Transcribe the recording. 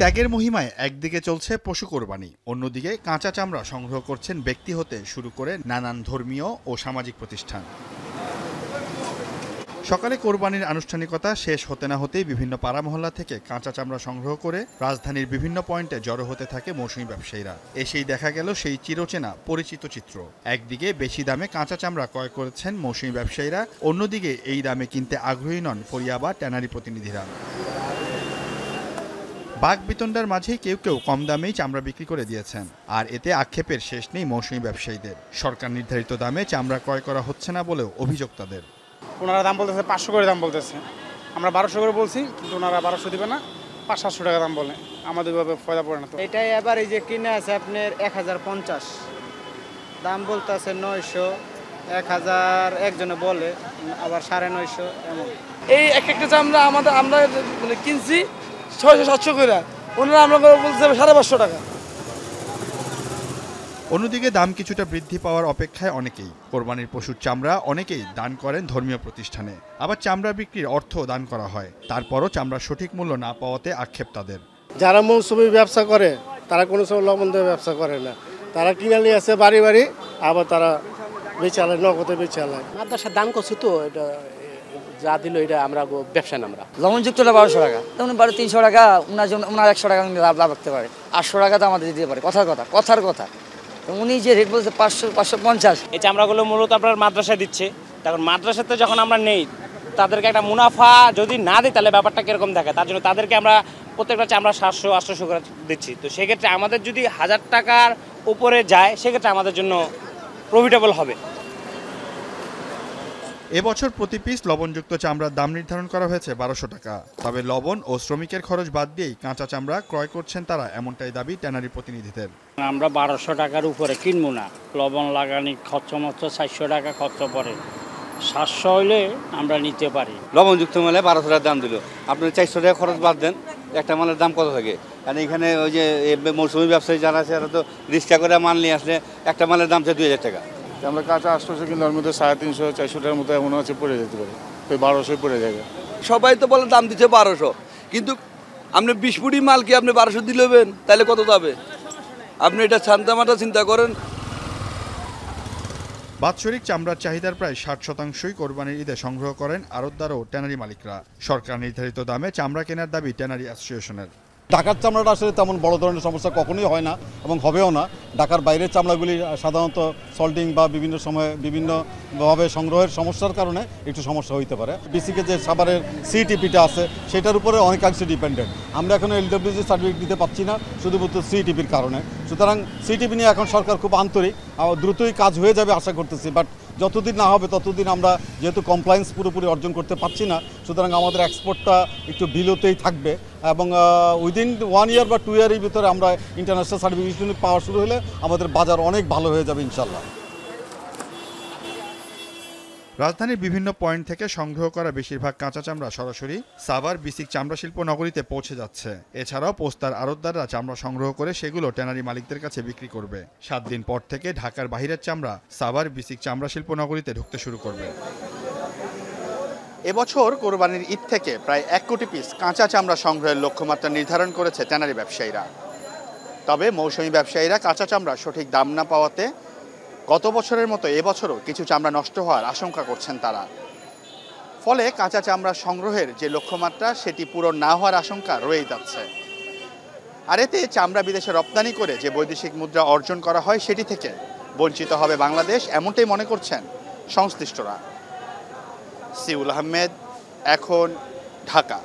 ত্যাগের মহিমায় একদিকে চলছে পশু কোরবানি, অন্যদিকে কাঁচা চামড়া সংগ্রহ করছেন ব্যক্তি হতে শুরু করে নানান ধর্মীয় ও সামাজিক প্রতিষ্ঠান। সকালে কোরবানির আনুষ্ঠানিকতা শেষ হতে না হতেই বিভিন্ন পাড়া মহল্লা থেকে কাঁচা চামড়া সংগ্রহ করে রাজধানীর বিভিন্ন পয়েন্টে জড়ো হতে থাকে মৌসুমী ব্যবসায়ীরা। এসেই দেখা গেল সেই চিরচেনা পরিচিত চিত্র। একদিকে বেশি দামে কাঁচা চামড়া ক্রয় করেছেন মৌসুমী ব্যবসায়ীরা, অন্যদিকে এই দামে কিনতে আগ্রহী নন ফরিয়া বা ট্যানারি প্রতিনিধিরা। বাঘ বিতণ্ডার মাঝেই কেউ কেউ কম দামেই চামড়া বিক্রি করে দিয়েছেন, আর এতে আক্ষেপের শেষ নেই মৌসুমী ব্যবসায়ীদের। সরকার নির্ধারিত দামে চামড়া ক্রয় করা হচ্ছে না বলেও অভিযোগ তাদের। ওনারা দাম বলতেছে 500 করে দাম বলতেছে, আমরা 1200 করে বলছি, কিন্তু ওনারা 1200 দিবে না, 500-700 টাকা দাম বলে, আমাদের ভাবে ফায়দা পড়ে না। তো এটাই এবার এই যে কিনে আছে আপনার 1050 দাম বলতেছে 900, 1000 একজনে বলে, আবার 950 এমন। এই একটা চামড়া আমরা মানে কিনছি 600-700 করে, ওনারা আমরা বলছে 550 টাকা। অন্যদিকে দাম কিছুটা বৃদ্ধি পাওয়ার অপেক্ষায় অনেকেই। কোরবানির পশুর চামড়া অনেকেই দান করেন ধর্মীয় প্রতিষ্ঠানে, আবার চামড়া বিক্রির অর্থ দান করা হয়। তারপরও চামড়ার সঠিক মূল্য না পাওয়াতে আক্ষেপ তাদের। যারা মৌসুমি ব্যবসা করে তারা কোনো সময় লবণ দিয়ে ব্যবসা করে না, তারা কিনে নিয়ে আসে বাড়ি বাড়ি, আবার তারা বেচালায়, নগদে বেচালায়। মাদ্রাসার দান করছি তো, এটা যা দিল এটা আমরা ব্যবসা না। আমরা লবণযুক্তটা 1200 টাকা, তেমন 300 টাকা ওনার 100 টাকা লাভ রাখতে পারে, 800 টাকা তো আমাদের দিতে পারে। কথার কথা উনি যে রেট বলছে 500-550। এই চামড়াগুলো মূলত আপনার মাদ্রাসায় দিচ্ছে। তখন মাদ্রাসাতে যখন আমরা নেই, তাদেরকে একটা মুনাফা যদি না দিই তাহলে ব্যাপারটা কীরকম থাকে, তার জন্য তাদেরকে আমরা প্রত্যেকটা চামড়া 700-800 করে দিচ্ছি। তো সেক্ষেত্রে আমাদের যদি 1000 টাকার উপরে যায়, সেক্ষেত্রে আমাদের জন্য প্রফিটেবল হবে। এবছর প্রতি পিস লবণযুক্ত চামড়ার দাম নির্ধারণ করা হয়েছে 1200 টাকা। তবে লবণ ও শ্রমিকের খরচ বাদ দিয়েই কাঁচা চামড়া ক্রয় করছেন তারা, এমনটাই দাবি ট্যানারি প্রতিনিধিদের। আমরা 1200 টাকার উপরে কিনবো না, লবণ লাগানি খরচ মতো 400 টাকা খরচ পড়ে, 700 হইলে আমরা নিতে পারি। লবণযুক্ত মালে 1200 টাকা দাম দিল, আপনি 400 টাকা খরচ বাদ দেন, একটা মালের দাম কত থাকে? কারণ এখানে ওই যে মৌসুমী ব্যবসায়ী যারা আছে, এরা তো রিক্সা করে মাল নিয়ে আসলে একটা মালের দাম হচ্ছে 2000 টাকা। আমরা কাঁচা 800 কিন্তু ওর মধ্যে 350-400 টাকার মতো এমন আছে পড়ে যেতে পারে, তো 1200 পড়ে যায়। সবাই তো বলে দাম দিচ্ছে 1200, কিন্তু আপনি 20 ফুটি মাল কি আপনি 1200 দিলেবেন, তাহলে কত যাবে? আপনি এটা ছান্তামাটা চিন্তা করেন। বাৎসরিক চামড়ার চাহিদার প্রায় 60% কোরবানির ঈদে সংগ্রহ করেন আড়তদার ও ট্যানারি মালিকরা। সরকার নির্ধারিত দামে চামড়া কেনার দাবি ট্যানারি অ্যাসোসিয়েশনের। ঢাকার চামড়াটা আসলে তেমন বড় ধরনের সমস্যা কখনোই হয় না এবং হবেও না। ঢাকার বাইরের চামড়াগুলি সাধারণত সল্টিং বা বিভিন্ন সময়ে বিভিন্নভাবে সংগ্রহের সমস্যার কারণে একটু সমস্যা হইতে পারে। বিসিকে যে সাভারের সিটিপিটা আছে সেটার উপরে অনেকাংশে ডিপেন্ডেন্ট। আমরা এখন এলডব্লিউজি সার্টিফিকেট দিতে পারছি না শুধুমাত্র সিটিপির কারণে। সুতরাং সিটিপি নিয়ে এখন সরকার খুব আন্তরিক, দ্রুতই কাজ হয়ে যাবে আশা করতেছি। বাট যতদিন না হবে ততদিন আমরা যেহেতু কমপ্লায়েন্স পুরোপুরি অর্জন করতে পারছি না, সুতরাং আমাদের এক্সপোর্টটা একটু বিলোতেই থাকবে এবং উইদিন 1 ইয়ার বা 2 ইয়ারের ভিতরে আমরা ইন্টারন্যাশনাল সার্টিফিকেশন পাওয়া শুরু হলে আমাদের বাজার অনেক ভালো হয়ে যাবে ইনশাল্লাহ। রাজধানীর বিভিন্ন পয়েন্ট থেকে সংগ্রহ করা বেশিরভাগ কাঁচা চামড়া সরাসরি সাভার বিসিক চামড়া শিল্প নগরীতে পৌঁছে যাচ্ছে। এছাড়াও পোস্তার আড়তদাররা চামড়া সংগ্রহ করে সেগুলো ট্যানারি মালিকদের কাছে বিক্রি করবে। 7 দিন পর থেকে ঢাকার বাহিরের চামড়া সাভার বিসিক চামড়া শিল্প নগরীতে ঢুকতে শুরু করবে। এবছর কোরবানির ঈদ থেকে প্রায় 1 কোটি পিস কাঁচা চামড়া সংগ্রহের লক্ষ্যমাত্রা নির্ধারণ করেছে ট্যানারি ব্যবসায়ীরা। তবে মৌসুমী ব্যবসায়ীরা কাঁচা চামড়া সঠিক দাম না পাওয়াতে গত বছরের মতো এবছরও কিছু চামড়া নষ্ট হওয়ার আশঙ্কা করছেন তারা। ফলে কাঁচা চামড়া সংগ্রহের যে লক্ষ্যমাত্রা সেটি পূরণ না হওয়ার আশঙ্কা রয়েই যাচ্ছে। আর এতে চামড়া বিদেশে রপ্তানি করে যে বৈদেশিক মুদ্রা অর্জন করা হয় সেটি থেকে বঞ্চিত হবে বাংলাদেশ, এমনটাই মনে করছেন সংশ্লিষ্টরা। সিউল আহমেদ, এখন, ঢাকা।